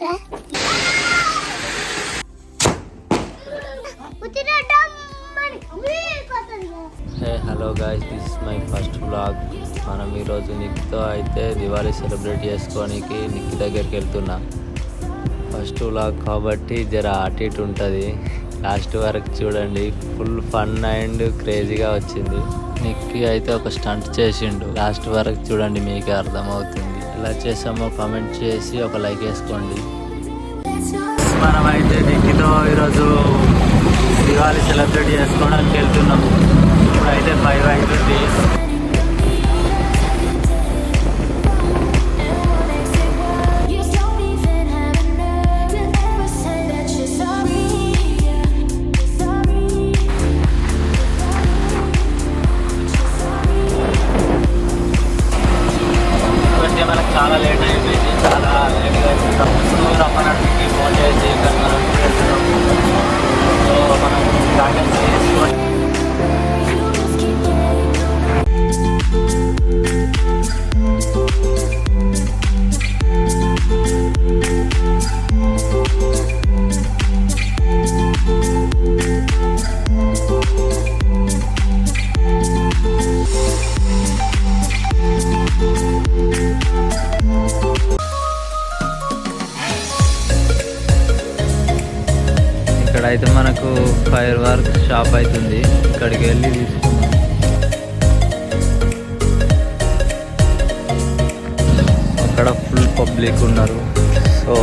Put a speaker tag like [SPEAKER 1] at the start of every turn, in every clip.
[SPEAKER 1] Hey hello guys, this is my first vlog. మనం ఈరోజు నిక్తో అయితే దివాళీ సెలబ్రేట్ చేసుకోనికి నిక్ దగ్గరికి వెళ్తున్నా. ఫస్ట్ వ్లాగ్ కాబట్టి జర అటు ఇటు ఉంటుంది. లాస్ట్ వరకు చూడండి, ఫుల్ ఫన్ అండ్ క్రేజీగా వచ్చింది. నిక్కి అయితే ఒక స్టంట్ చేసిండు. లాస్ట్ వరకు చూడండి, మీకే అర్థమవుతుంది. ఎలా చేసామో కామెంట్ చేసి ఒక లైక్ వేసుకోండి. మనం అయితే నిక్కితో ఈరోజు దివాళీ సెలబ్రేట్ చేసుకోవడానికి వెళ్తున్నాం. ఇప్పుడైతే 5 అవుతుంది. మనకు చాలా లేట్ అయిపోయింది, చాలా లేట్గా వెళ్తున్నాం. రమ్మన్నట్టుకి ఫోన్ చేసి ఇక్కడ మనం వెళ్తున్నాం. సో మనం గార్డెన్స్ చేసుకొని ఇక్కడైతే మనకు ఫైర్ వర్క్ షాప్ అవుతుంది. ఇక్కడికి వెళ్ళి తీసుకున్నాం. అక్కడ ఫుల్ పబ్లిక్ ఉన్నారు. సో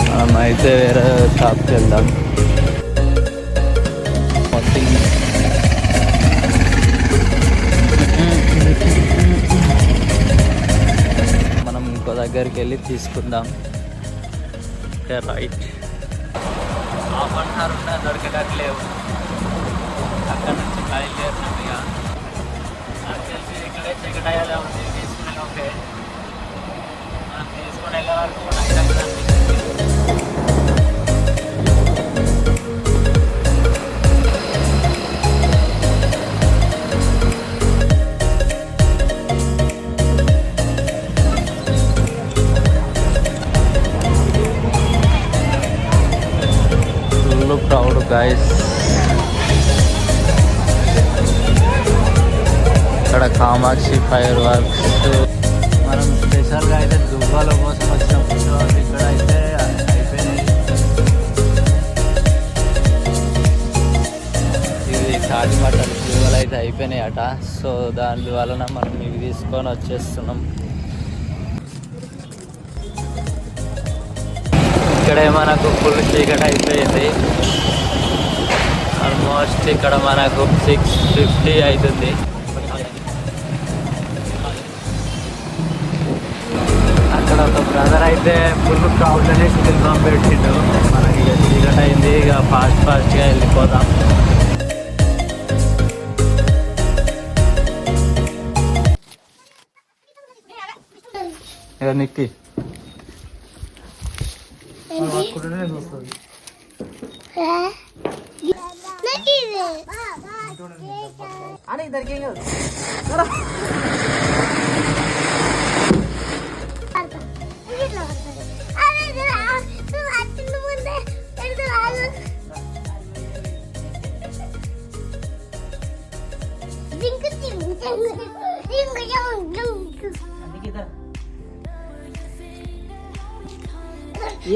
[SPEAKER 1] మనం అయితే వేరే షాప్కి వెళ్దాం. మనం ఇంకో దగ్గరికి వెళ్ళి తీసుకుందాం. Okay right. Half an hour ఉన్నా దొరకట్లేవు. అక్కడ నుంచి బయలుదేరినాం. ఇక నాకు తెలిసి ఇక్కడే చెకటాయాలే ఉంది. తీసుకుని ఓకే, మనం తీసుకుని వెళ్ళే వరకు నైట్ అయింది. Crowd guys. ఇక్కడ కామాక్షి ఫైర్ వర్క్స్. మనం స్పెషల్గా అయితే దువ్వాల కోసం వచ్చినప్పుడు ఇక్కడ అయితే అయిపోయినాయి. ఇవి తాటి మట్టలు దువ్వలు అయితే అయిపోయినాయి అట. సో దాని వలన మనం ఇవి తీసుకొని వచ్చేస్తున్నాం. ఇక్కడే మనకు ఫుల్ చీకటి అయిపోయింది. ఆల్మోస్ట్ ఇక్కడ మనకు 6:50 అవుతుంది. అక్కడ ఒక బ్రదర్ అయితే ఫుల్ క్రౌడ్లోనే స్టిల్ బాంబ్ పెట్టిండు. మనకి ఇక చీకటి అయింది, ఇక ఫాస్ట్గా వెళ్ళిపోదాం. ఇక నిక్కి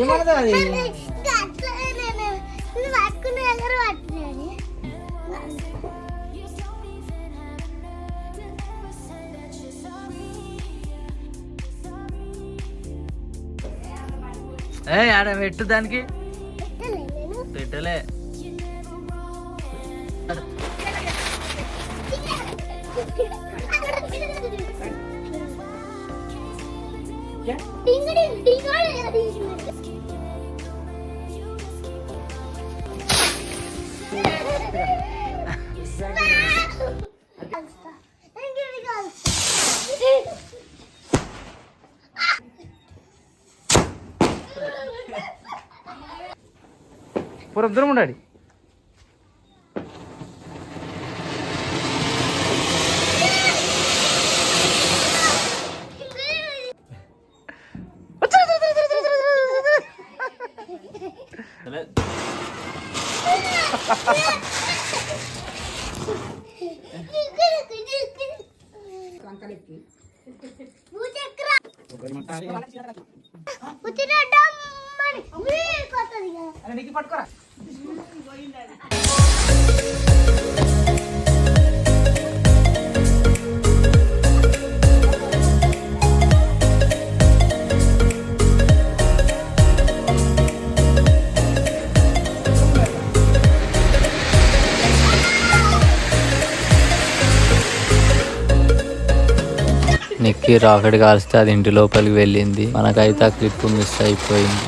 [SPEAKER 1] ఏమన్నా ఆడ పెట్టు, దానికి పెట్టలే. पूरा दूर मुंडाड़ी
[SPEAKER 2] పట్టుకోరా
[SPEAKER 1] నిక్కి రాకెట్ కాల్స్తే అది ఇంటి లోపలికి వెళ్ళింది. మనకైతే ఆ క్లిప్ మిస్ అయిపోయింది.